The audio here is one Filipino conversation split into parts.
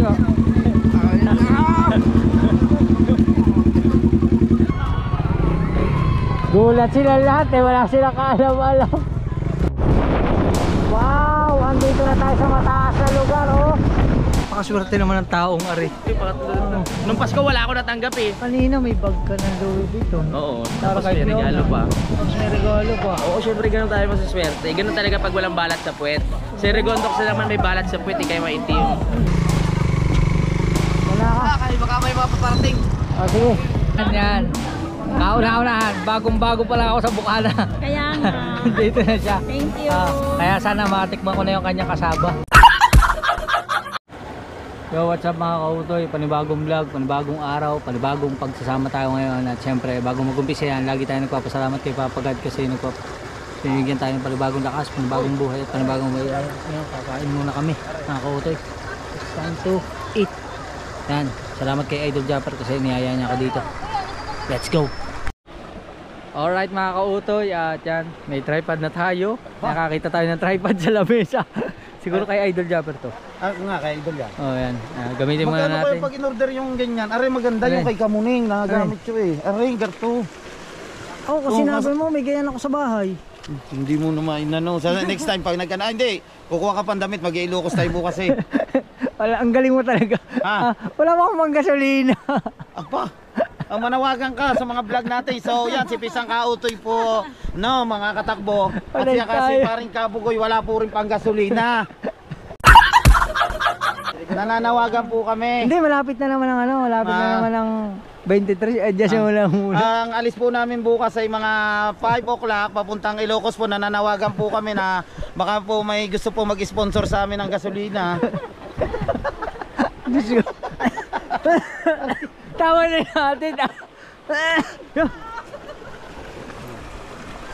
mo. Gulat sila lahat eh, wala silang kaalam-alam. Wow, andito na tayo sa mataas na lugar oh. Pakaswerte naman ng taong ari. Nung Pasko wala ako natanggap eh. Kanina may bag ka ng Louis Vuitton. Oo, tapos may regalo pa. Tapos may regalo pa. Oo, syempre ganun tayo masaswerte. Ganun talaga pag walang balat sa puwet. Si Regondox na naman may balat sa puwet, kaya maitim. Wala ka? Kaya baka may mapaparating. O sige. Yan. Kauna-unahan, bagong-bago pala ako sa Bukana. Kaya nga. Dito na siya. Thank you. Kaya sana matikman ko na yung kanyang kasaba. Yo, what's up mga kautoy? Panibagong vlog, panibagong araw, panibagong pagsasama tayo ngayon. At syempre, bago mag-umpisa yan, lagi tayo nagpapasalamat kay Papa God kasi pinigyan tayo ng panibagong lakas, panibagong buhay at panibagong buhay. Ngayon, kakain muna kami mga kautoy. It's time to eat. Yan, salamat kay Idol Japper kasi niyaya niya ako dito. Let's go! Alright mga kautoy, at yan, may tripod na tayo. Nakakita tayo ng tripod sa lamesa. Siguro kay Idol Japper to. Ah, nga kay Idol yan. Oh, yan. Gamitin muna natin. Magkano pag in-order yung ganyan? Aray maganda yung kay Kamuning, nagagamit ko eh. Aray, garto. Oh, kasi sinabi mo, may ganyan ako sa bahay. Hindi mo naman inano. Next time pag nagkana, hindi. Kukuha ka pang damit, mag-iilokos tayo bukas eh. Wala, ang galing mo talaga. Wala mo akong mga gasolina. Apa? Ang manawagan ka sa mga vlog natin. So yan, si Pisang Kautoy po, no, mga katakbo. At siya kasi paring Kabugoy, wala po rin pang gasolina. Nananawagan po kami. Hindi, malapit na naman ang ano, malapit na naman ang 23. Adjust mo lang muna. Ang alis po namin bukas ay mga 5 o'clock papuntang Ilocos po. Nananawagan po kami na baka po may gusto po mag-sponsor sa amin ng gasolina. Tawa na natin.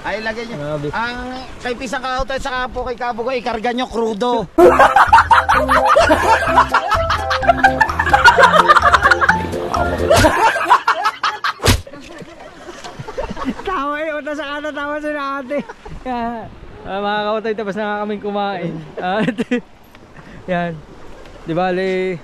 Ay, lagay nyo. Ang kay Pisang Kautoy saka po kay Kabugoy, ikarga nyo crudo. Tawa eh, uta sa kata, tawa sa natin. Mga kautoy, tapos na nga kaming kumain. Yan. Di bale,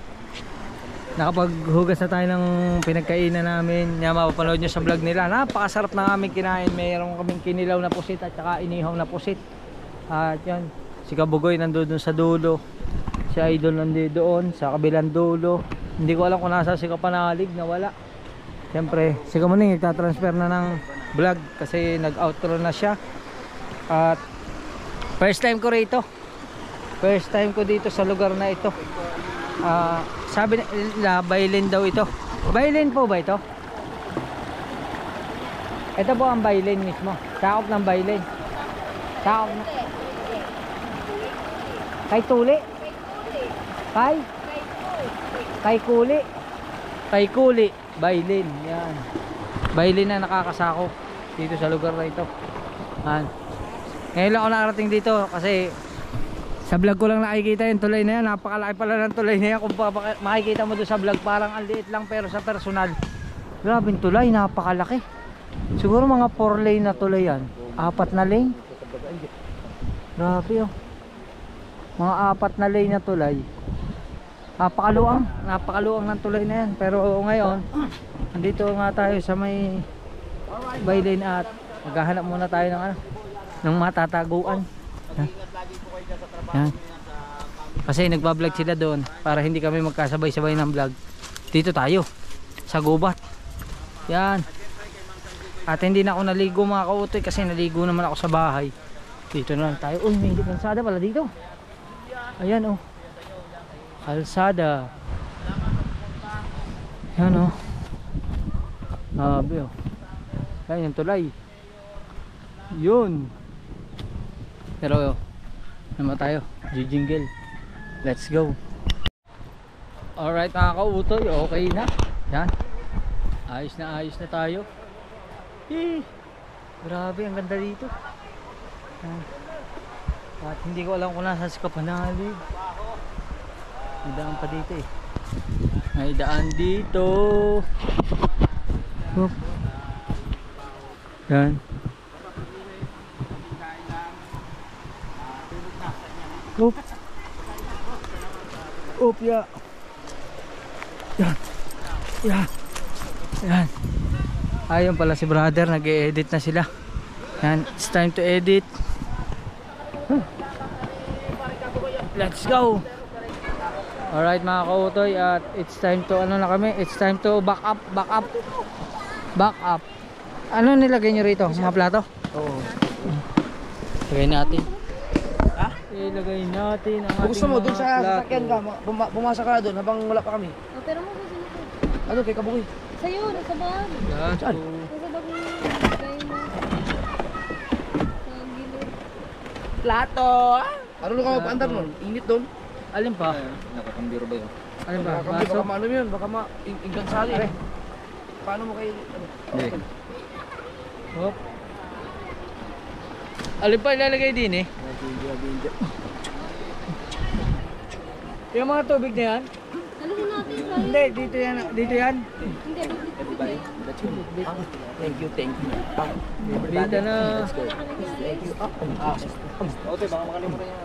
nakapaghugas na tayo ng pinagkainan namin. Yan, mapapanood nyo sa vlog nila. Napakasarap na aming kinain. Mayroon kaming kinilaw na pusit at saka inihaw na pusit. At yan, si Kabugoy nandun sa dulo. Si Idol nandun doon sa kabilang dulo. Hindi ko alam kung nasa si Kapanalig na wala. Siyempre, si Kamuning nagtatransfer na ng vlog kasi nag-outro na siya. At first time ko rito. First time ko dito sa lugar na ito. Sabi nila Bailin daw ito. Bailin po ba ito? Ito po ang Bailin mismo. Sakop ng Bailin. Sakop na. Kay Tuli. Kay Kuli. Kay Kuli. Bailin. Yan. Bailin na nakakasakop dito sa lugar na ito. Yan. Ngayon lang ako nakarating dito kasi sa vlog ko lang nakikita yung tulay na yan. Napakalaki pala ng tulay na yan. Kung makikita mo doon sa vlog, parang ang liit lang, pero sa personal, grabing tulay, napakalaki. Siguro mga 4 lane na tulay yan. 4 na lane. Grabe oh. Mga 4 na lane na tulay. Napakaluang ng tulay na yan. Pero ngayon, andito nga tayo sa may Bailin at maghahanap muna tayo ng matataguan. Yan. Kasi nagbablog sila doon para hindi kami magkasabay-sabay ng vlog. Dito tayo sa gubat. Yan. At hindi na ako naligo mga kautoy kasi naligo naman ako sa bahay. Dito na lang tayo. Uy, may kalsada pala dito. Ayan oh. Kalsada. Yan oh. Nabi oh. Yan yung tulay. Yun. Pero naman tayo, jingle. Let's go. Alright mga kautoy, okay na. Yan. Ayos na tayo. Grabe, ang ganda dito. Yan. At hindi ko alam kung nasa si Kapanalig. May daan pa dito eh. May daan dito. Oop. Yan. Oop. Oop ya. Yan. Yan. Yan. Ayun pala si brother, nag-e-edit na sila. Yan, it's time to edit. Let's go. Alright mga kautoy, at it's time to ano na kami, it's time to back up. Ano nilagay nyo rito? Mga plato? Oo. Lagay natin. Ha? Ilagay natin ang ating Gusto mo dun sa plato. sasakyan ka, bumasa ka doon habang wala pa kami. Pero mo gusto nito. Ano kay Kabugoy? Sa'yo, nasa bag. Saan? Nasa bag mo. Lagay mo. Sa gilid. Plato! Ano ka magpaandar nun? Init doon. Alin pa? Nakakambiro ba yun? Alin ba? Baka Baso? maano yun, baka inggan sali. Paano mo kay... Ano? Hindi. Hop. Alin pa ilalagay din eh? Yung mga tubig na yan? Alisin natin sa Hindi, dito yan. Dito yan. Hindi, Thank you. Dito na. Ote, baka makalimutan niya.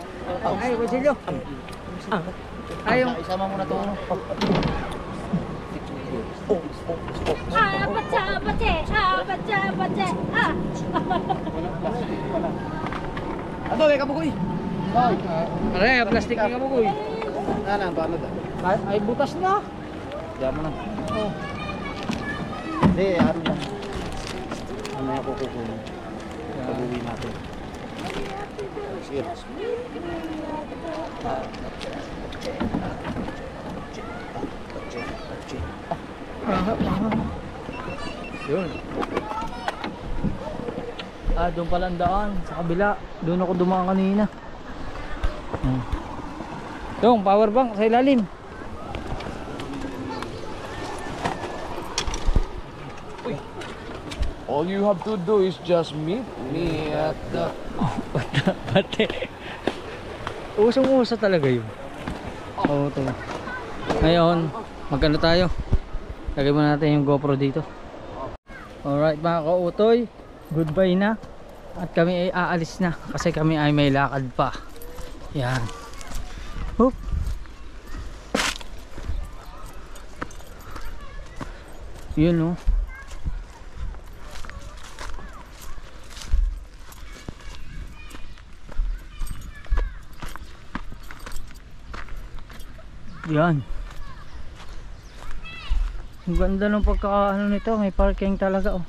Ay, kusilyo. Ay, yung... Isama mo na ito. Ano kay Kabugoy? Aray, plastic nga mo ko eh. Paano da? Ay, butas na. Diyan mo na. Oh. Hindi, ano lang. Ano yung kukukunin? Pag-uwi natin. Sige. Yun. Doon pala ang daan. Sa kabila. Doon ako dumaan kanina. Yung power bank sa ilalim. All you have to do is just meet me at the... Pati. Usong-uso talaga yun. Oo, ito. Ngayon, magkano tayo? Lagay mo natin yung GoPro dito. Alright mga kautoy, goodbye na. At kami ay aalis na kasi kami ay may lakad pa. Yan. Hoop. Yun oh. Yan. Ang ganda ng pagkakaano nito, may parking talaga oh.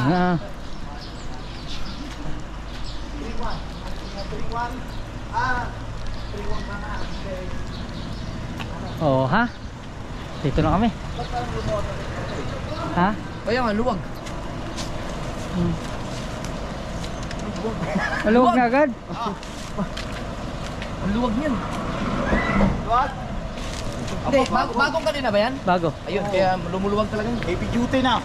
Ah. Oh, ha? Dito na kami. Ha? Kaya nga, luwag. Maluwag na agad? Ang luwag niyan. Luwag? Hindi, bagong kanina ba yan? Bago. Ayun, kaya lumuluwag talaga. Heavy duty na.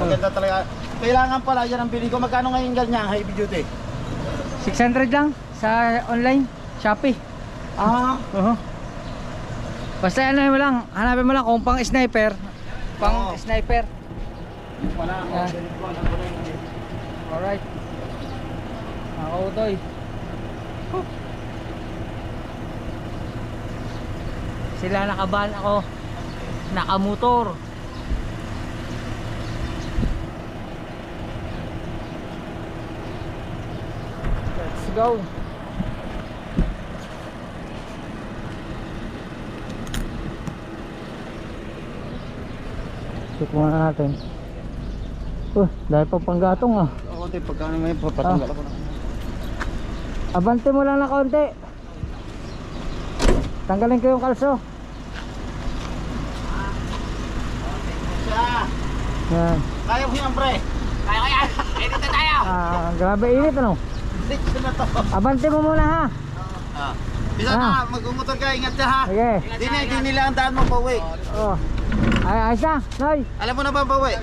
Maganda talaga. Kailangan pala yan ang bili ko. Magkano ngayon ganyan, heavy duty? 600 lang sa online, Shopee. Basta ano mo lang, hanapin mo lang kung pang sniper. Pang sniper. Wala. Alright. Mga kautoy. Sila nakaban, ako nakamotor. Let's go. Check muna natin. Dahil pa panggatong ah. Oo, pagkano ngayon, papatanggal ako na. Abante mo lang na konti. Tanggalin ko yung kalso. Yan. Kaya mo yan, pre. Kaya. Edit na tayo. Grabe init ano. Dito na to. Abante mo muna ha. Bisa na, mag-umutor ka, ingat ka ha. Sige. Di nila ang daan mo, pauwi. Oh. Ay, ayos na, Noy. Alam mo na ba, pauwi?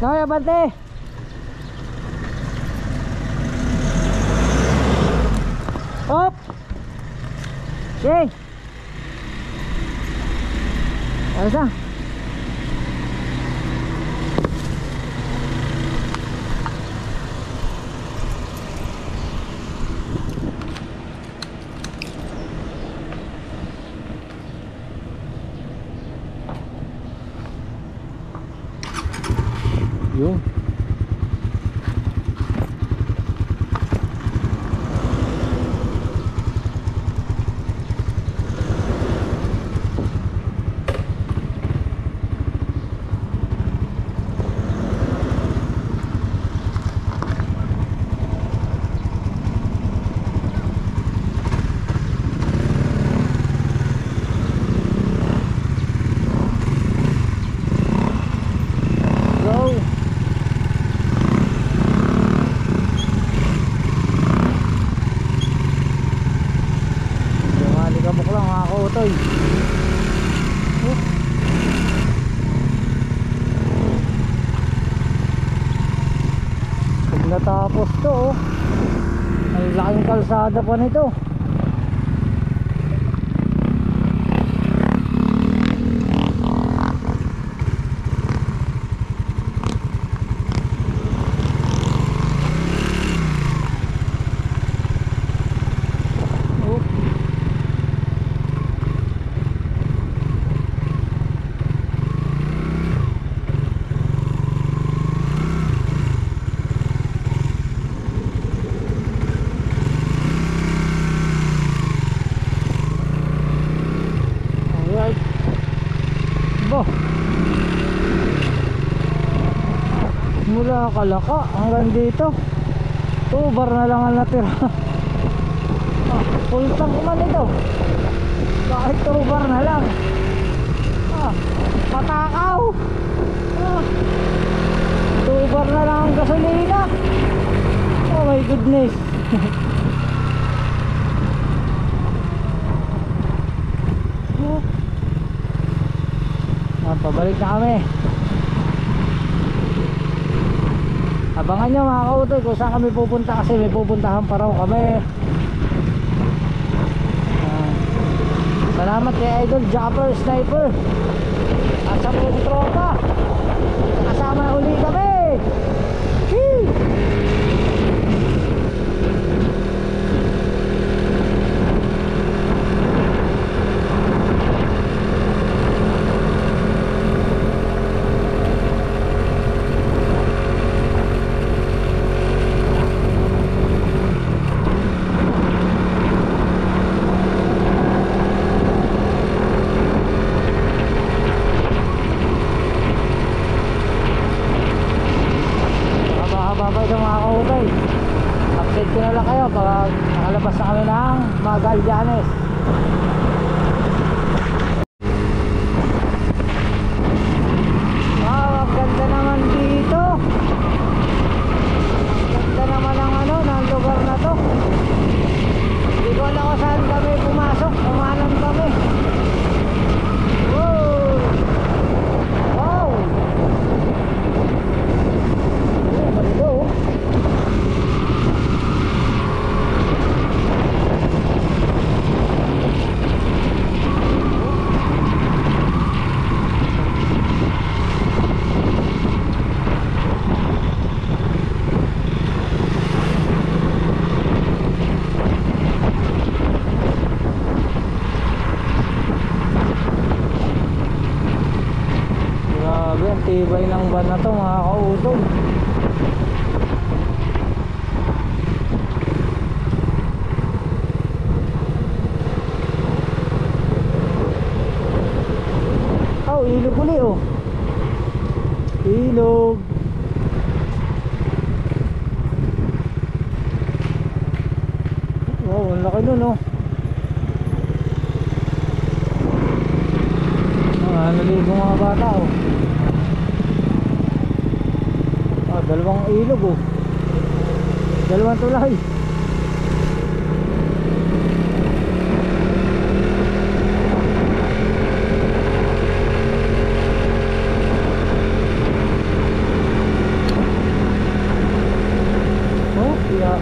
Noy, abante. Hop. Okay. Ayos na. Yun. Go. Malikabok lang mga kautoy. Pag natapos to, ang laking kalsada pa nito. Alright. Bo. Mula Kalaka hanggang dito 2 bar na lang ang natira. Full tank man ito. Kahit 2 bar na lang. Patakaw. 2 bar na lang ang gasolina. Oh my goodness. Pabalik na kami. Abangan nyo mga kautoy kung saan kami pupunta, kasi may pupuntahan pa raw kami. Salamat kay Idol Japper Sniper at sa buong tropa. Kasama na uli kami. Whee! Update ko na lang kayo pag nakalabas na kami ng Magallanes. Wow, ang ganda naman dito. Ang ganda naman ng lugar na to. Hindi ko alam kung saan kami pumasok. Umanan kami. Wow. Wow. Balido. Grabe, ang tibay ng van na to mga kautol. Oh, ilog uli oh. Ilog. Wow, ang laki nun oh. Naligo mga bata oh. Dalawang ilog oh. Dalawang tulay. Oh, yeah.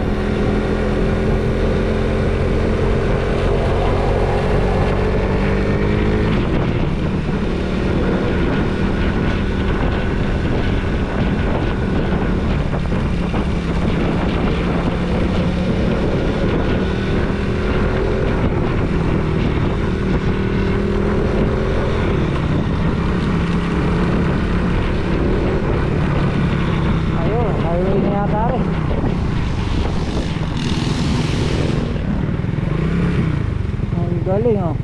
Galing oh.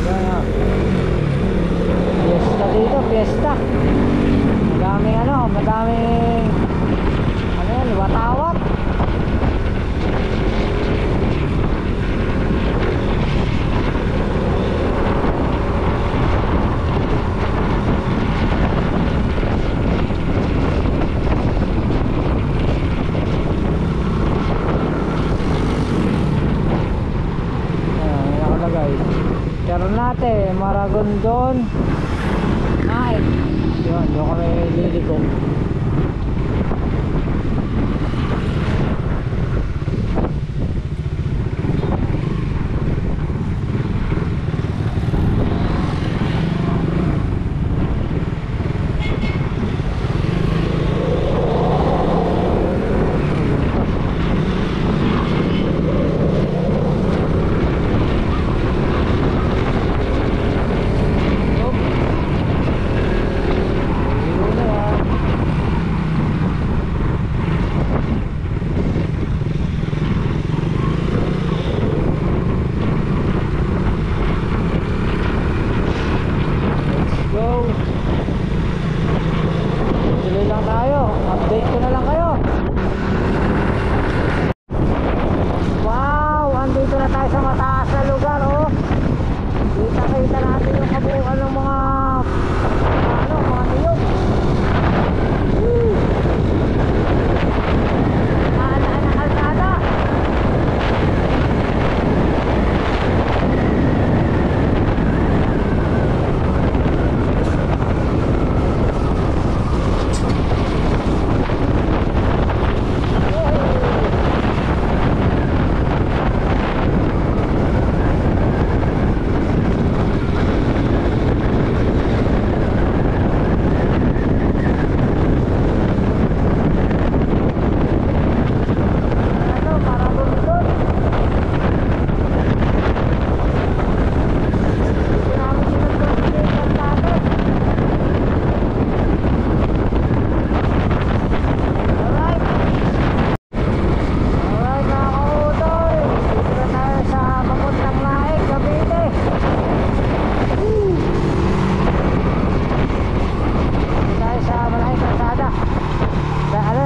Yan oh. Fiesta dito, fiesta. Madaming ano, madaming ano yan, watawat. Ternate, Maragondon, Naik. Yun, doon kami liliko.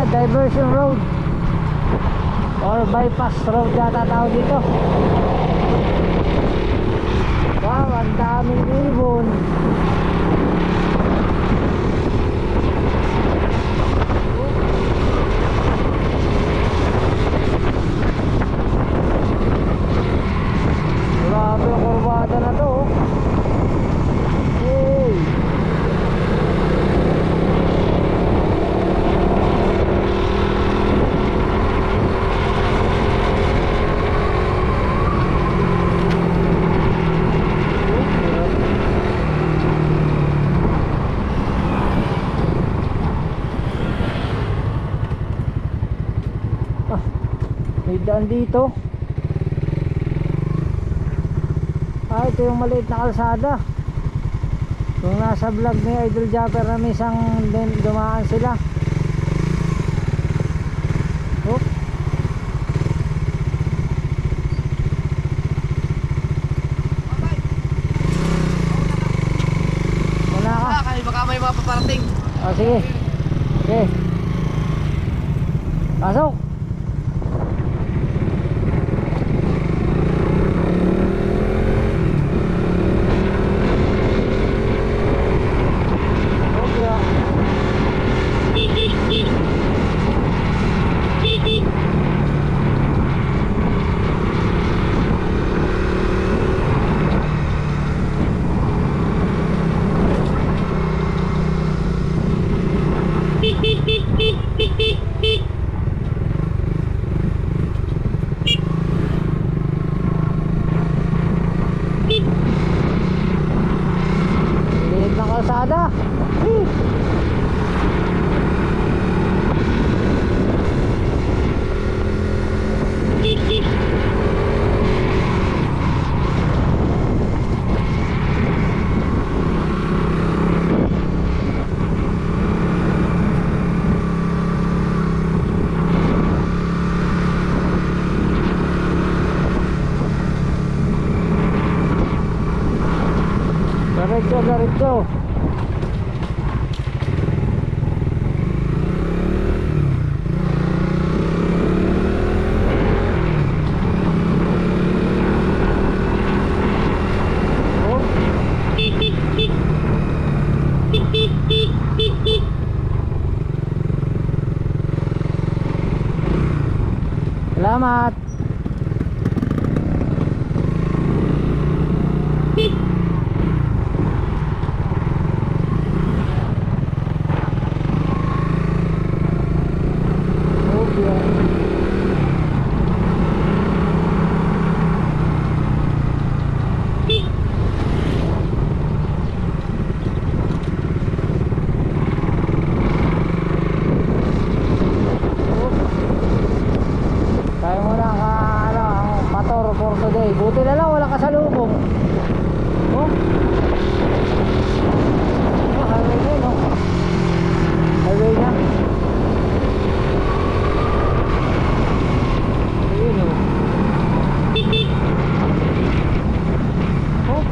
Diversion road or bypass road yata tawag dito. Wow, ang daming ibon. Grabe ang kurbada na to. Hey. May daan dito. Ito yung maliit na kalsada. Kung nasa vlog ni Idol Japper na isang dumaan sila. Oh. Wala ka? Baka may mapaparating. Oh, sige. Okay. Pasok. Liit na kalsada. Salamat. Tayo muna ka ano, ang Pator for today. Buti na lang walang kasalubong. Oh. Oh, highway na yun, oh. Highway na. Ayun, oh. Oh.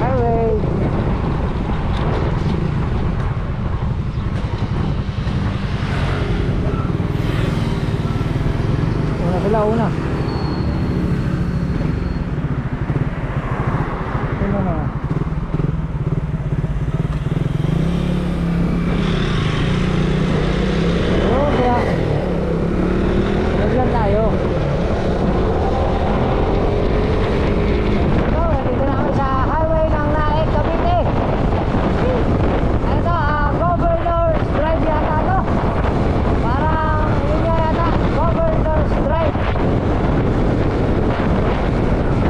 Highway. Sila una. Ano na? Oh, kaya. Naglan tayo. So, dito na kami sa highway ng Naik, Cavite. Ano to? Governor's Drive yata to. Parang yun nga yata. Governor's Drive.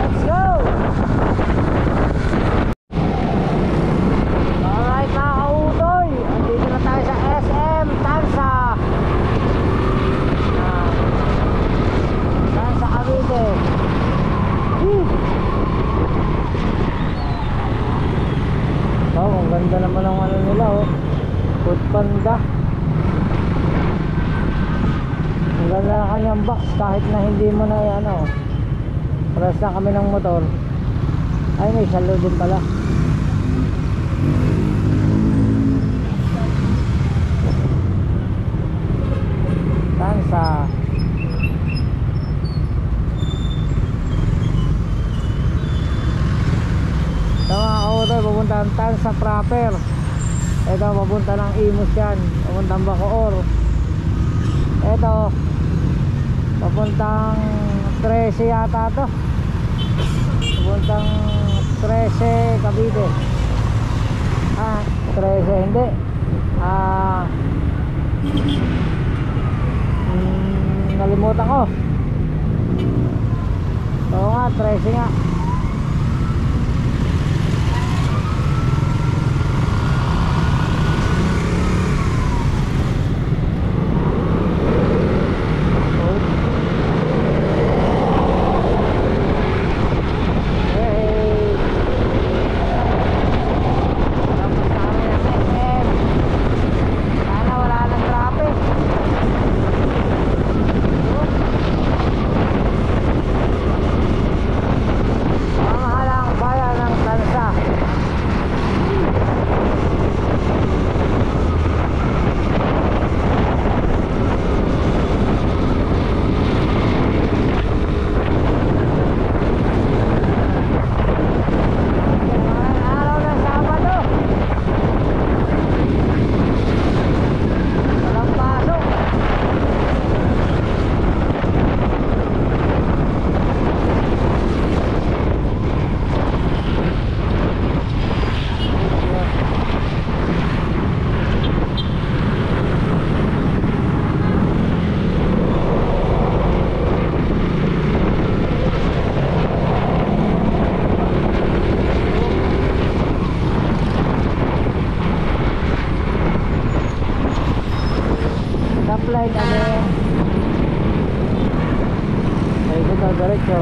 Let's go! Alright mga kautoy, andito na tayo sa SM Tansa. Tansa Cavite. Oh, ang ganda naman ang ano nila, oh. Food Panda. Ang ganda na kanyang box kahit na hindi mo na yan, oh. Paras na kami ng motor. Ay, may salo din pala. Tansa. Ito mga kautoy, pupunta ang Tansa proper. Ito, papunta ng Imus yan. Papuntang Bacoor. Ito, papuntang 13 yata to. Papuntang 13 Cavite. 13 hindi. Nalimutan ko. Oo nga, 13 nga. Stoplight again. Ay, dito, diretso.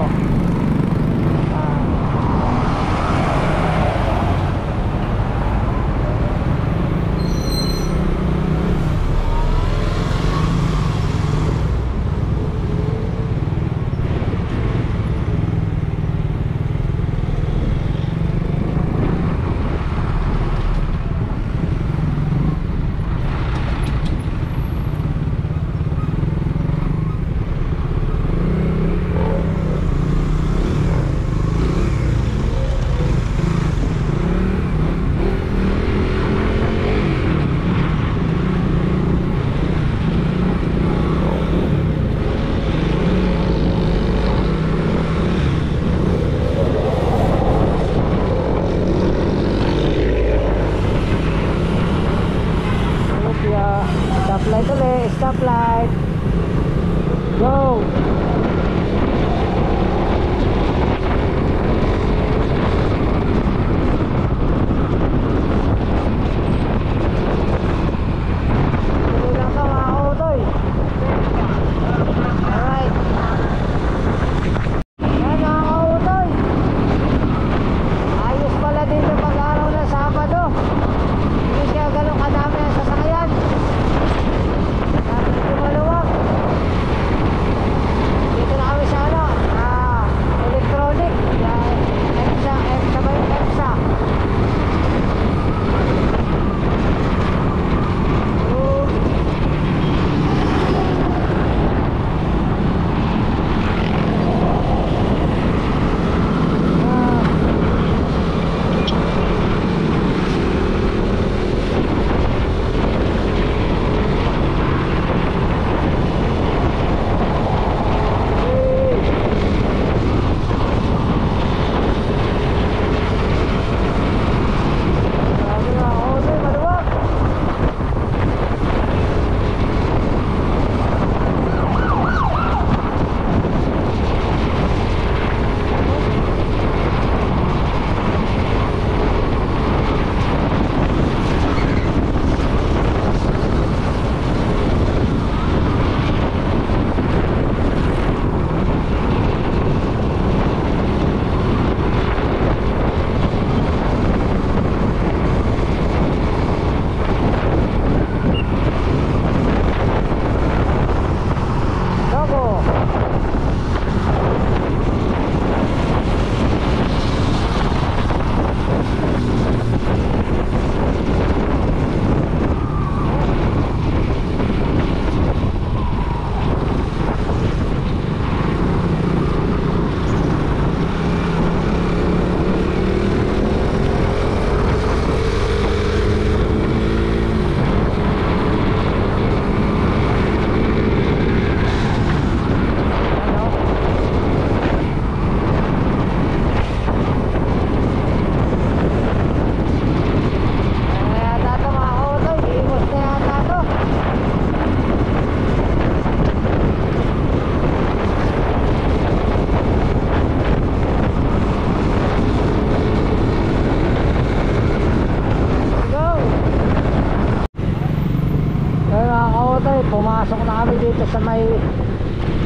papasok na kami dito sa may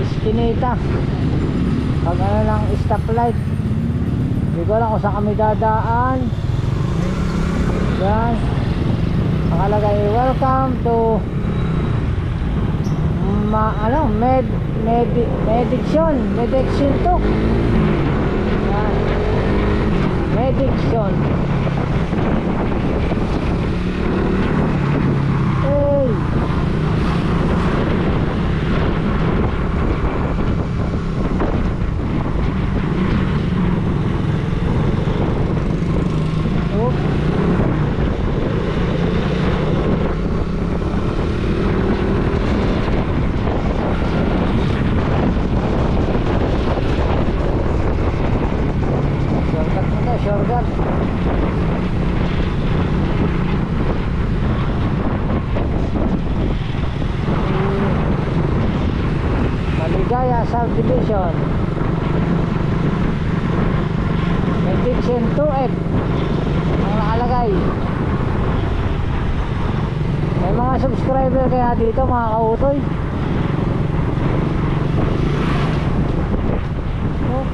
Eskinita. Pag ano lang stoplight. Hindi ko alam kung saan kami dadaan. Yan. Nakalagay welcome to Mediction 2. Yan. Mediction. Hey. Oh. Shortcut mo to, shortcut. Maligaya Subdivision. Mediction 2F ang nakalagay. May mga subscriber kaya dito mga kautoy. Oh.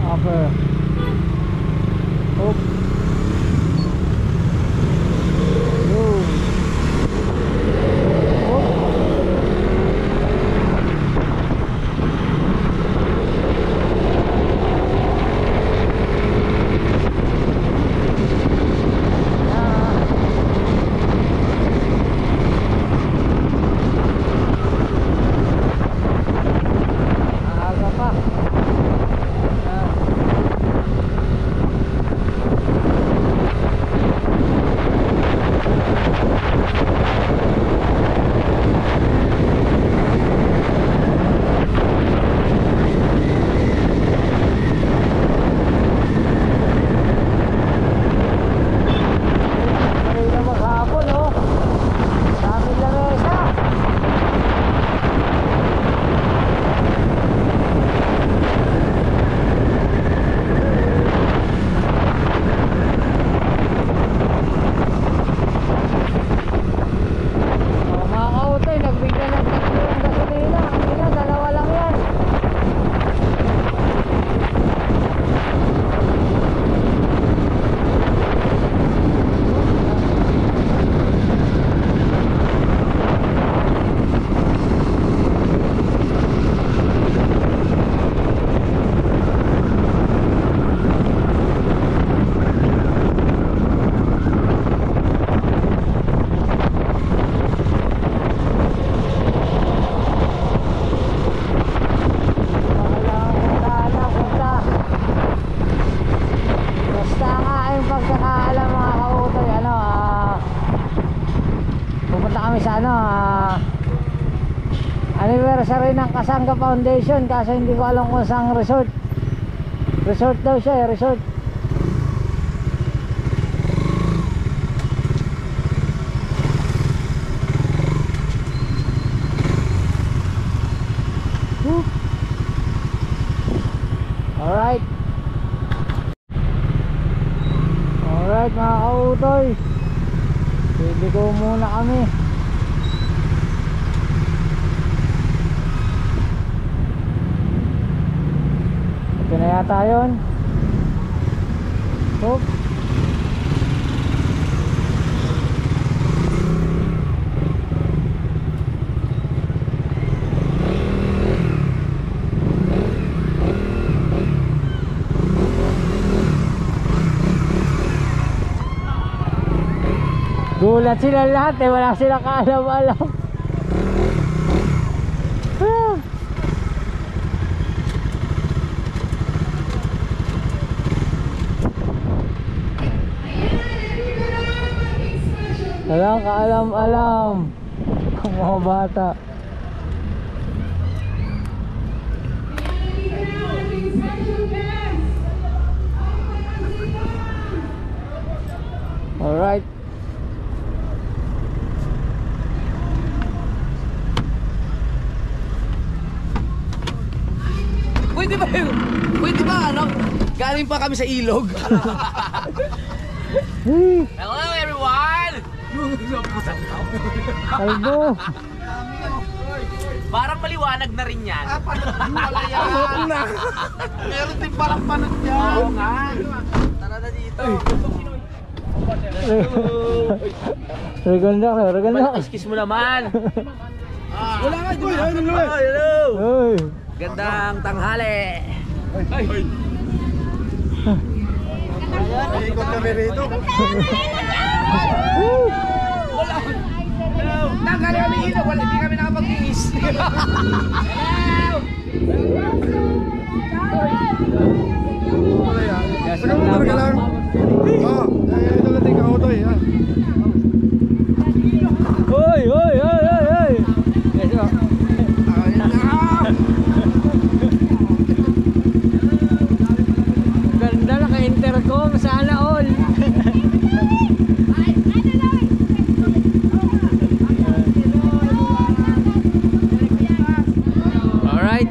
Upper. Up. Low. Aga pa. Kanina maghapon, oh. Sa aming lamesa. Oh, mga kautoy, nagbigla ng tatlo ng gasolina. Kanina, dalawa lang yan. Basta nga yung pagkakaalam mga kautoy, pupunta kami sa anniversary ng Kasangga Foundation, kasi hindi ko alam kung saan resort. Resort daw siya, resort. Alright. Alright mga kautoy, pwede ko muna kami. Ito na yata yun. Hop. Gulat sila lahat eh, wala silang kaalam-alam. Walang kaalam-alam ang mga bata. Alright. Swimming pa kami sa ilog. Hello everyone! Albo. Parang maliwanag na rin yan. Meron din parang panot yan. Oo nga. Tara na dito. Reganda ka, reganda. Kiss mo naman. Wala nga, di ba? Hello. Uy. Gandang tanghali. Ikot kami rito. Tanggalin kami ito. Hindi kami nakapag-iis. Hoy, hoy, hoy, hoy, hoy. Yes, oh. Ganda, naka-intercom, sana all. Alright.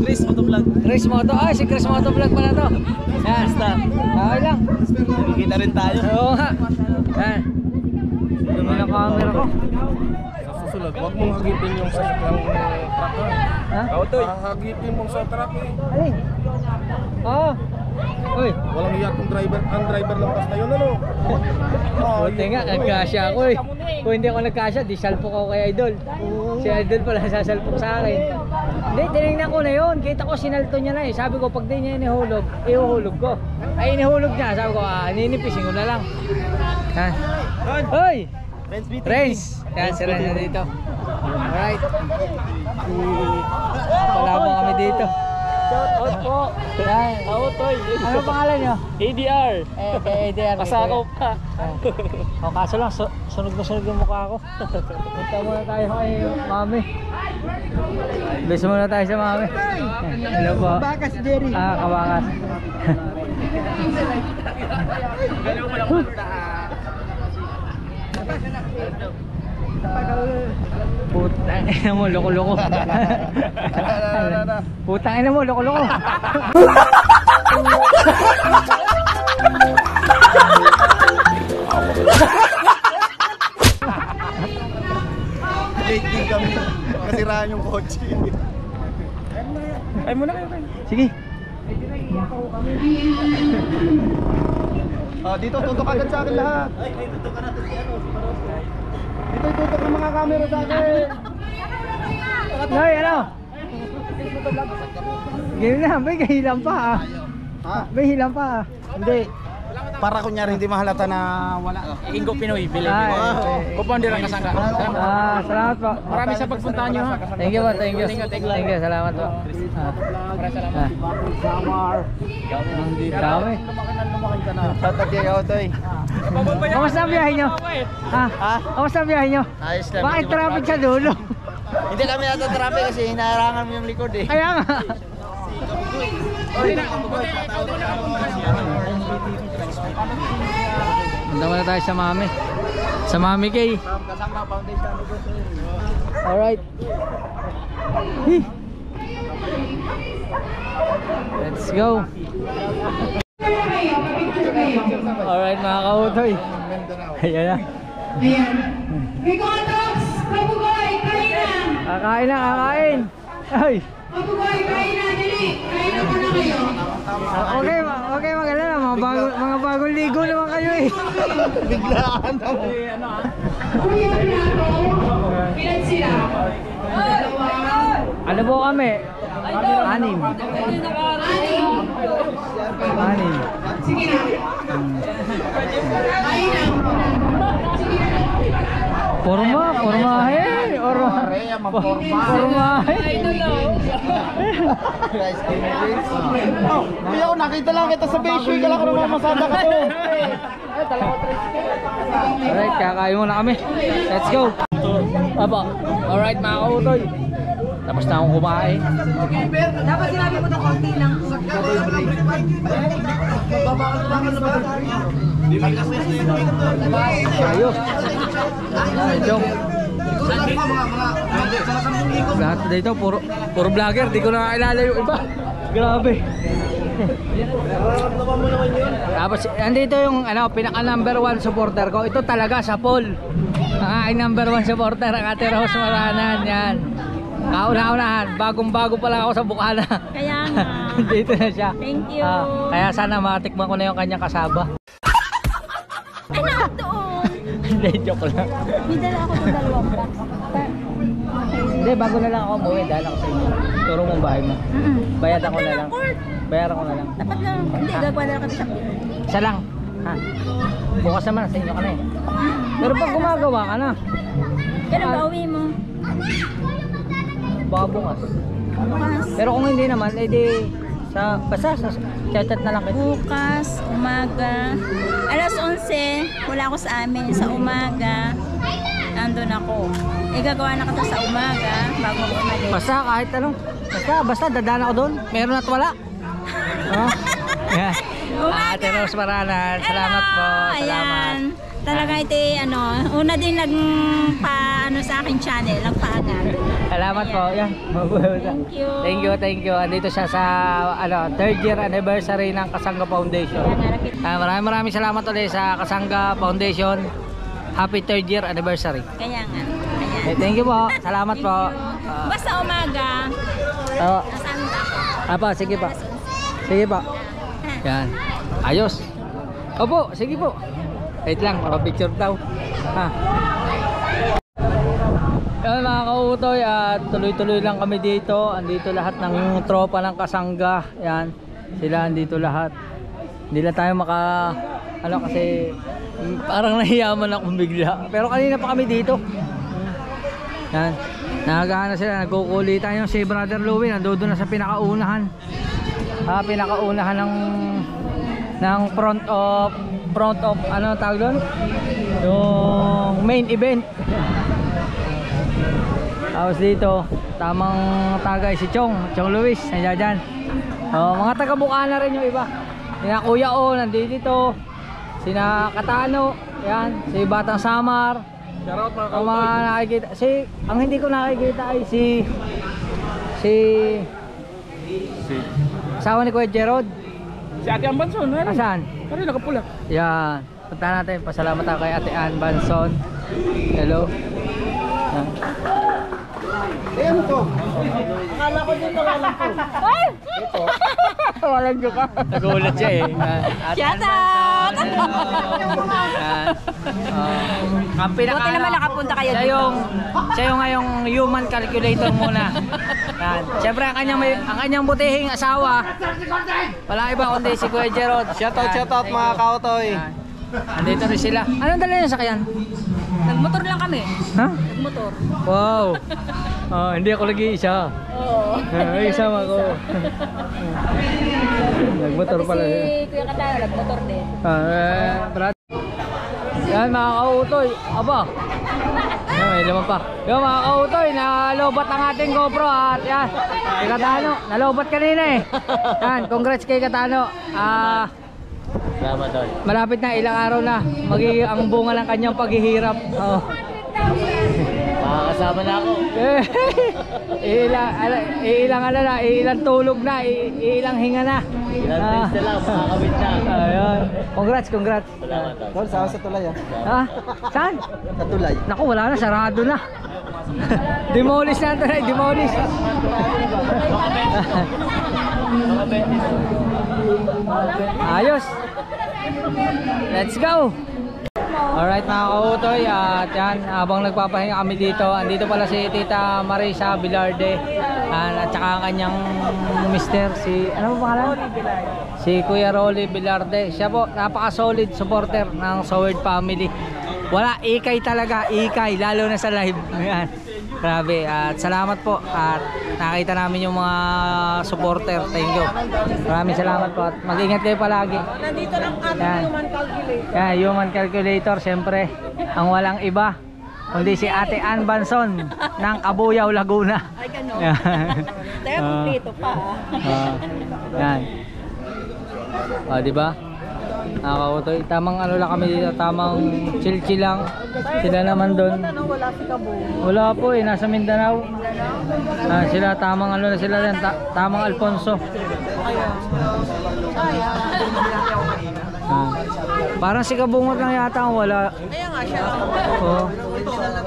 Chris, motovlog. Chris Moto, ay si Chris Moto Vlog pala to. Yan, okay lang. Kita rin tayo. Oo nga. Yan. Dumi ng camera ko. Susunod, huwag mong hagipin yung sa truck. Ha? Autoy. Hagipin mo sa truck eh. Alin? Oo. Uy, Walang iyak yung driver, ang driver lang pas na yun ano. buti nga, nagkasya ako eh. Kung hindi ako nagkasya, di salpok ako kay Idol. Si Idol pala sasalpok sa akin. Hindi, tinignan ko na yun. Kita ko sinalto niya na eh. Sabi ko, pag di niya inihulog, ihuhulog ko. Ay, inihulog niya. Sabi ko, ninipisin ko na lang. Yan. Hoy! Renz! Yan, si Renz na dito. Alright. Palabang kami dito. Shout out po. Yan. Autoy. Ano pangalan nyo? ADR. ADR. Pasakaw pa. O kaso lang, sunog na sunog yung mukha ko. Punta muna tayo kay Mami. Beso muna tayo sa Mami. Hello po. Kabakas, Jerry. Kabakas. Putang ina mo, loko-loko. Putang ina mo, loko-loko. Late din kami. Kasiraan yung kotse. Ay muna kayo. Sige. Dito, tutok agad sa akin lahat. Dito, tutok ng mga camera sa akin. Noy, ano? Game na, may kahilang pa ah. Ha? May hilang pa ah. Hindi. Para kunyari hindi mahalata na wala. Ingo Pinoy, bili. Kupon din ang kasangka. Salamat po. Maraming sa pagpuntahan nyo ha. Thank you po, thank you. Thank you, salamat po. Dami. Tatagay ako to eh. Kamusta ang biyahe nyo? Ha? Kamusta ang biyahe nyo? Ayos lang. Bakit traffic sa dulo? Hindi kami natatrape kasi hinaharangan mo yung likod eh. Kaya nga. Punta muna tayo sa Mami. Sa Mami Kay. Kasama foundation. Alright. Let's go. Alright mga kautoy. Ayan na. Ayan. Bigotox! Kabugoy! Kain na! Kakain na, kakain. Ay. Kabugoy! Kain na! Dali! Kain na muna kayo! Okay, maganda na. Mga bagong ligo naman kayo eh. Biglaan daw. Kuya Plato! Ilan sila? Ano po kami? Anim. Anim. Sige na! Kain na! Pormahe. Kuya, nakita lang kita sa Beshi. Kala ko naman masada ka to. Alright, kakain muna kami. Let's go. Aba. Alright mga kautoy. Tapos na akong kumain. Dapat sinabi mo na konti lang. Ayos. Joke. Lahat dito puro vlogger, di ko na kilala yung iba. Grabe. Tapos andito yung pinaka number 1 supporter ko. Ito talaga sa Paul. Ang aking number 1 supporter, ang Ate Rose Maranan. Yan. Kauna-unahan, bagong-bago pa lang ako sa Bukana. Kaya nga. Dito na siya. Thank you. Kaya sana matikman ko na yung kanyang kasaba. Ay, doon. Hindi, joke lang. May dala ako ng 2 box. Hindi, bago na lang ako umuwi dahil ako sa inyo. Turo mong bahay mo. Bayad ako na lang. Bayaran ko na lang. Dapat lang. Hindi, gagawa na lang kami sa pili. Isa lang. Ha? Bukas naman, sa inyo ka na eh. Pero pag gumagawa ka na, Kaya bawi mo. baka bukas. Bukas. Pero kung hindi naman, edi basta sa chat na lang kita. Bukas, umaga. Alas 11, wala ako sa amin. Sa umaga, nandun ako. Gagawa na kita sa umaga, bago ako umalis. Basta kahit anong, basta dadaan ako doon. Meron at wala. Yeah. Ate Rose Maranan, salamat po. Salamat. Ayan. Talaga ito una din sa akin channel, nagpaagal. Salamat po. Yan. Thank you. Thank you. Andito siya sa 3rd year anniversary ng Kasangga Foundation. Maraming salamat ulit sa Kasangga Foundation. Happy 3rd year anniversary. Kaya nga. Okay, thank you po. Salamat po. Basta umaga, nasanda ako. Apa, sige po. Sige po. Yan. Ayos. Opo, sige po. Wait lang, para picture daw. Yan mga kautoy, at tuloy-tuloy lang kami dito. Andito lahat ng tropa ng Kasangga. Yan, sila andito lahat. Hindi lang tayo kasi parang nahiyaman akong bigla. Pero kanina pa kami dito. Yan, naghahanap sila, nagkukulitan yung si Brother Louie. Nandoon na sa pinakaunahan. Pinakaunahan ng front of tawag doon? Yung main event. Tapos dito, tamang tagay si Chong Luis, nandiyan dyan. Mga taga Bukana rin yung iba. Sina Kuya O, nandito. Sina Katano, yan. Si Batang Samar. Shoutout mga Ang mga nakikita. Ang hindi ko nakikita ay si asawa ni Kuya Gerald. Si Ate Ann Banson, Asan? Pare nakapula. Yan. Punta natin. Pasalamat ako kay Ate Ann Banson. Hello. Yan. Ano to? Walang joke ka. Nagulat siya eh. Shout out! Ang pinaka Buti naman nakapunta kayo siya yung ngayong human calculator muna. Yan. Siyempre ang kanyang butihing asawa. Wala iba kundi si Kuya Gerald. Shoutout mga kautoy. Andito rin sila. Anong dala niyo sa kayan? Nagmotor lang kami. Ha? Nagmotor. Wow. Hindi ako lagi isa. Oo. Ay, isama ko. Nagmotor pala siya. Si Kuya Katano, nagmotor din. Brad. Yan mga kautoy. Aba. Yan, may laman pa. Yan mga kautoy, nalobat ang ating GoPro at yan. Kay Katano, nalobat kanina eh. Yan, congrats kay Katano. Malapit na, ilang araw na magiging ang bunga ng kanyang paghihirap. Makakasama na ako. Ilang tulog na, ilang hinga na. Ilang days na lang, makakawit na. Ayun. Congrats. Salamat. Tol, sa tulay Ha? Saan? Sa tulay. Naku, wala na, sarado na. Demolish na ito, demolish. Ayos. Let's go. Alright mga kautoy, at yan, habang nagpapahinga kami dito, andito pala si Tita Marisa Bilarde at saka ang kanyang mister, ano ba pangalan? Si Kuya Rolly Bilarde. Siya po, napaka-solid supporter ng Soward family. Wala, ikay talaga, lalo na sa live. Yan. Grabe, at salamat po at nakita namin yung mga supporter. Thank you. Maraming salamat po at mag-ingat kayo palagi. Nandito lang ating human calculator. Yan, human calculator, siyempre ang walang iba kundi si Ate Ann Banson ng Cabuyao, Laguna. Ay, gano'n. Yan. Teka, kumplito pa. Yan. Diba? Nakakautoy. Tamang ano lang kami dito, tamang chill-chill lang. Sila naman doon. Wala si Kabo. Wala po eh, nasa Mindanao. Sila tamang ano na sila rin, tamang Alfonso. Parang si Kabungot lang yata ang wala. Kaya nga siya. Oo.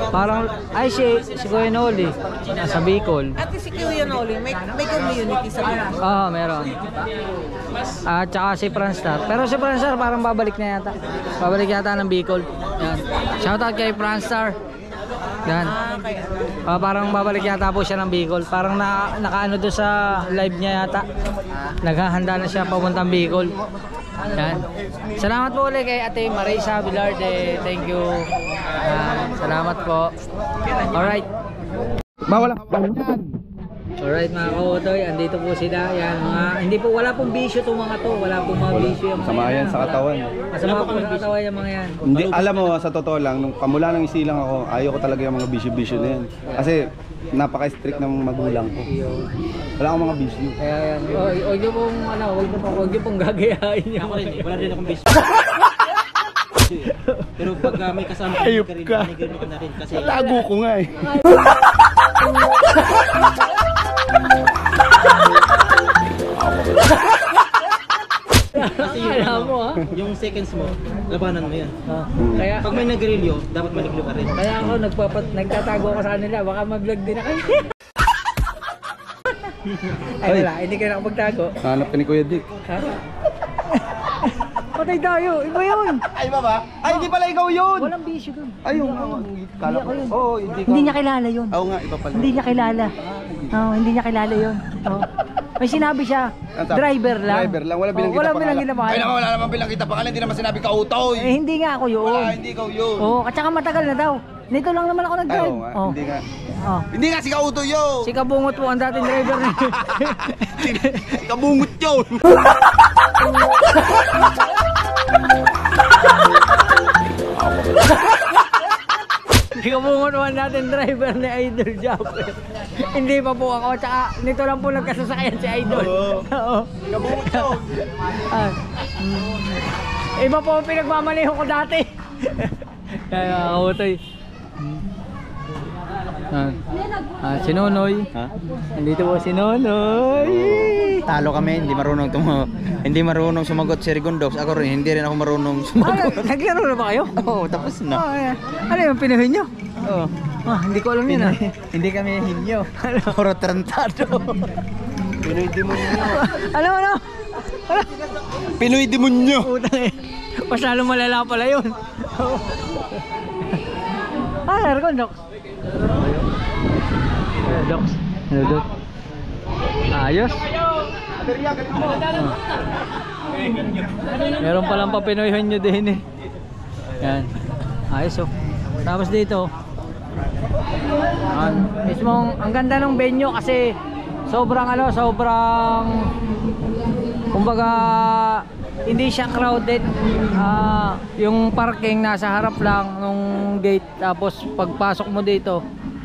Parang, ay si Kuya Noli, nasa Bicol. At si Kuya Noli, may community sa Bicol. Oo, meron. At saka si Franstar. Pero si Franstar parang babalik na yata. Babalik yata ng Bicol. Yan. Shoutout kay Franstar. Yan. Kaya. Parang babalik yata po siya ng Bicol. Parang nakaano doon sa live niya yata. Naghahanda na siya papuntang Bicol. Yan. Salamat po ulit kay Ate Marisa Vilarde. Thank you. Salamat po. Alright. Bawal. Alright mga kautoy, andito po sila. Yan, hindi po, wala pong bisyo itong mga to. Wala pong mga bisyo yung mga Sama yan sa katawan. Masama po sa katawan yung mga yan. Hindi, alam mo, sa totoo lang, nung kamula nang isilang ako, ayaw ko talaga yung mga bisyo-bisyo na yan. Kasi napaka-strict ng magulang ko. Wala akong mga bisyo. Kaya yan, huwag niyo pong, huwag niyo pong gagayahin yung mga yan. Wala rin akong bisyo. Pero pag may kasama Ayop ka. na rin kasi Tago ko nga eh. Alam mo ha? yung seconds mo, labanan mo yan. Kaya, Pag may nagrilyo, dapat maliglo ka rin. kaya ako nagtatago ako sa kanila, baka mag-vlog din ako. Ay wala, hindi kayo nakapagtago. Hanap ka ni Kuya Dick. Ha? Patay tayo, iba yun. Ay ba? Ay, hindi pala ikaw yun! Walang bisyo dun. Ay, yung kala ko. Oo, hindi ko. Hindi niya kilala yun. Oo nga, iba pala. Hindi niya kilala. Hindi niya kilala yun. May sinabi siya, driver lang. Driver lang, wala bilang kita Walang bilang kita Ay naman, wala naman bilang kita pangalan, hindi naman sinabi kautoy. Eh, hindi nga ako yun. Wala, hindi ikaw yun. At saka matagal na daw. Nito lang naman ako Ay, nag-drive. oo nga, hindi nga. Hindi nga si kautoy yun. Si Kabungot po ang dating driver niya. Kabungot yun. Si Kabungot po ang dating driver ni Idol Japper. Hindi pa po ako. Tsaka nito lang po nagkasasakyan si Idol. Oo. Kabungot yun. Iba po ang pinagmamaliho ko dati. Kaya kautoy. Si Nonoy. Ha? Nandito po si Nonoy. Talo kami, hindi marunong sumagot si Rigondox. Ako rin, hindi rin ako marunong sumagot. Naglaro na ba kayo? Oo, tapos na. Ano yung pinuhin nyo? Oo. Hindi ko alam yun Hindi kami hinyo. Puro tarantado. Pinoy demonyo. Ano? Pinoy demonyo. Utang eh. Mas lalong malala pala yun. Aircon, Doc. Doc. Hello, Doc. Ayos. Meron palang papinoyhan nyo din eh. Yan. Ayos oh. Tapos dito. Mismong, ang ganda ng venue kasi sobrang kumbaga hindi siya crowded. Yung parking nasa harap lang nung gate, tapos pagpasok mo dito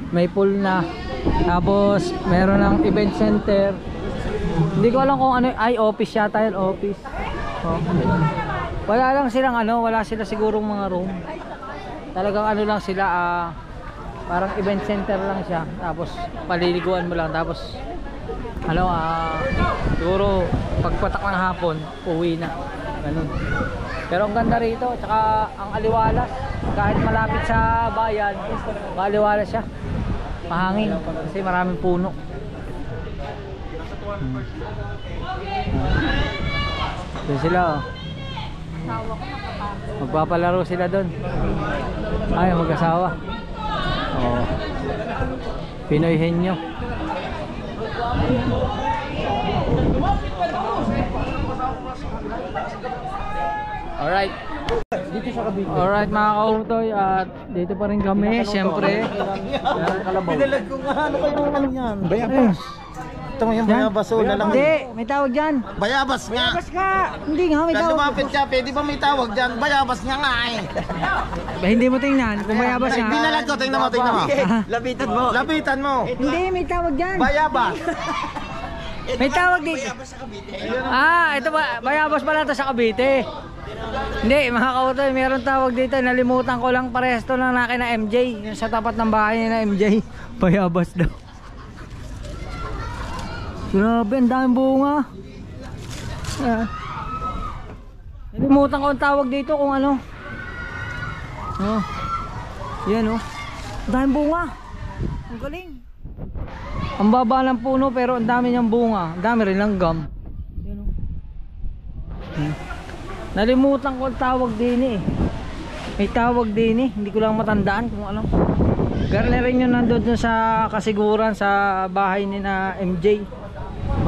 may pool na, tapos meron ng event center. Hindi ko alam kung ano, ay office yata yun, office. Wala lang silang wala sila sigurong mga room. Talagang lang sila, parang event center lang siya, tapos paliliguan mo lang, tapos siguro pagpatak ng hapon uwi na, ganun. Pero ang ganda rito, tsaka ang aliwalas, kahit malapit sa bayan, maliwalas siya, mahangin kasi maraming puno. Doon sila magpapalaro sila doon. Ay, mag-asawa. Pinoy henyo. Alright. Alright mga kautoy, at dito pa rin kami, syempre. Pinalag ko nga, ano kayo yan? Bayabas. Ito mo yung bayabas, lalang. Hindi, may tawag dyan. Bayabas nga. Hindi nga, may Kaya tawag. lumapit ka, pwede ba may tawag dyan? Bayabas nga nga eh. Hindi mo tingnan, kung mayabas nga. Pinalag ko, tingnan mo. Lapitan mo. Hindi, may tawag dyan. Bayabas. May tawag dito. Ito ba, bayabas pala ito sa Cavite. Hindi, mga kautoy, meron tawag dito. Nalimutan ko lang paresto ng akin na MJ. Yung sa tapat ng bahay ni na MJ. Bayabas daw. Grabe, ang daming bunga. Nalimutan ko ang tawag dito kung ano. Oh. Yan oh. Ang daming bunga. Ang galing. Ang baba ng puno pero ang dami niyang bunga. Ang dami rin langgam. Yan oh. Nalimutan ko ang tawag din eh. May tawag din eh. Hindi ko lang matandaan kung ano. Garne rin yun nandun sa kasiguran sa bahay ni na MJ.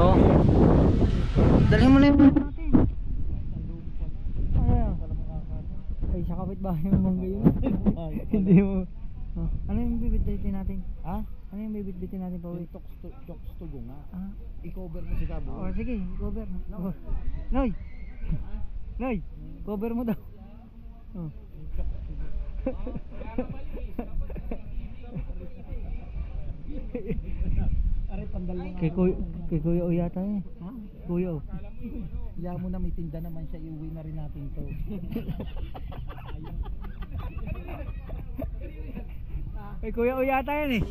Oh. Dalhin mo na yung natin. Ay, sa kapitbahay mo mong gayon. Hindi mo. Oh. Ano yung bibit-bitin natin? Ha? Ano yung bibit-bitin natin pa? Chokes to nga. Ah. I-cover mo si Cabo. Oh, sige, cover. No. Noy. Noy, cover mo daw. Oh. Kay Kuya O yata eh. Ha? Kuya O. Kaya mo na may tinda naman siya, iuwi na rin natin to. Kay Kuya O yata yan eh.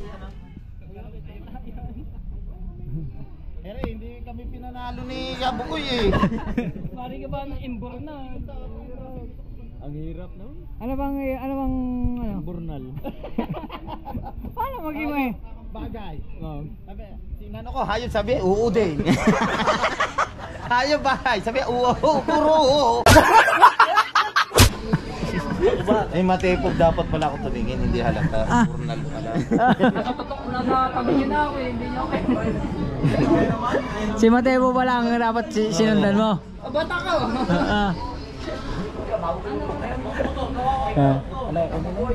Pero hindi kami pinanalo ni Yabukoy eh. Pari ka ba ng imbornal? Ang hirap no? Ano bang ano? Burnal. Paano maging may? Bagay. Sabi, sinano ko, hayop sabi, oo din. Hayop bagay, sabi, oo, puro oo. Ay matipog dapat pala ako tumingin, hindi halata. Burnal pala. Nakatotok na sa tabi niyo na ako eh, hindi niyo ako. Si Mateo pala ang dapat sinundan mo. Bata ka.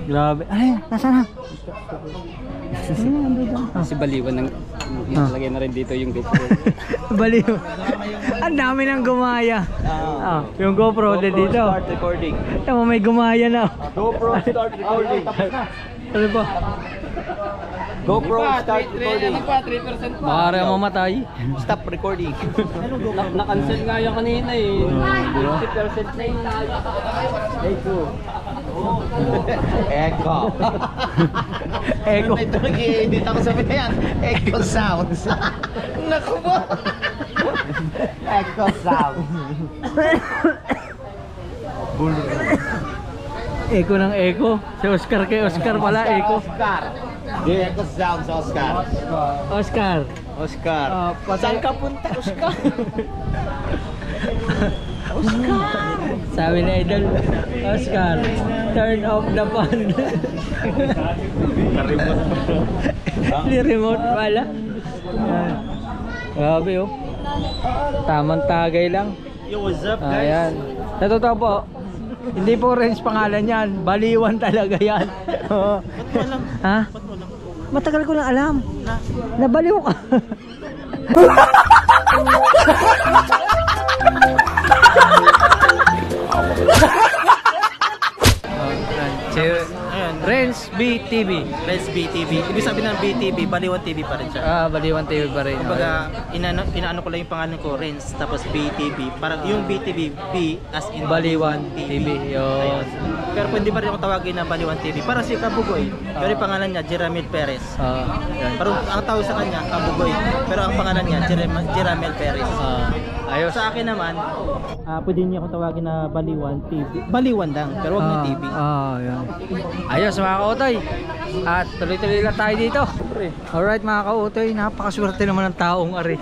Grabe. Ay, nasaan na? Si Baliwan nang nalagay na rin dito yung GoPro. Baliw. Ang dami nang gumaya. Yung GoPro dito. Start recording. Tama, may gumaya na. GoPro start recording. Ano ba? GoPro start recording. Baka rin mamatay. Stop recording. Na-cancel nga yung kanina eh. 50% na yun. Echo. Echo. Ito nag-i-edit ako sabi yan. Echo sounds. Naku po. Echo sounds. Echo ng echo. Si Oscar kay Oscar pala. Echo. Oscar. Echo sounds, Oscar. Oscar. Oscar. Saan ka punta, Oscar? Sabi na idol, Oscar, turn off the fan. Di remote pala. Grabe oh. Tamang tagay lang. Yo, what's up guys? Ayan. Natutuwa po. Hindi po range pangalan yan. Baliwan talaga yan. Ba't mo alam? Ha? Ba't mo alam? Matagal ko na alam. Nabaliw ka. Renz BTV. Let's BTV. Ibig sabihin ng BTV, Baliwan TV pa rin siya. Baliwan TV pa rin. Kumbaga, inaano ko lang yung pangalan ko, Renz, tapos BTV. Parang yung BTV, B as in Baliwan TV. Yun. Pero pwede pa rin ako tawagin na Baliwan TV. Para si Kabugoy. Pero yung pangalan niya, Jeramil Perez. Pero ang tawag sa kanya, Kabugoy. Pero ang pangalan niya, Jeramil Perez. Ayos. Sa akin naman, pwede niya akong tawagin na Baliwan TV. Baliwan lang, pero wag na TV. Yan. Ayos mga kautoy. At tuloy-tuloy lang tayo dito. Alright mga kautoy, napakaswerte naman ng taong ari.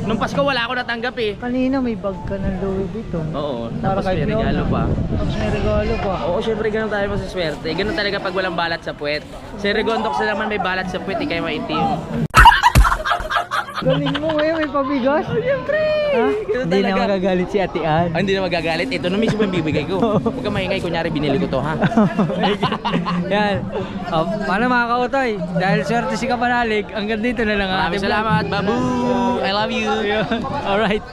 Nung Pasko wala ako natanggap eh. Kanina may bag ka ng Louis Vuitton. Oo, tapos may regalo pa. Tapos may regalo pa. Oo, syempre ganun tayo masaswerte. Ganun talaga pag walang balat sa puwet. Si Regondox na naman may balat sa puwet, kayo maitim. Galing mo eh, may pabigas. Siyempre. Hindi na magagalit si Ate Ann. Hindi na magagalit. Ito na mismo yung bibigay ko. Huwag ka maingay, kunyari binili ko to ha. Yan. Paano mga kautoy? Dahil swerte si Kapanalig, hanggang dito na lang ang Maraming ating vlog. salamat, Babu! I love you! Alright.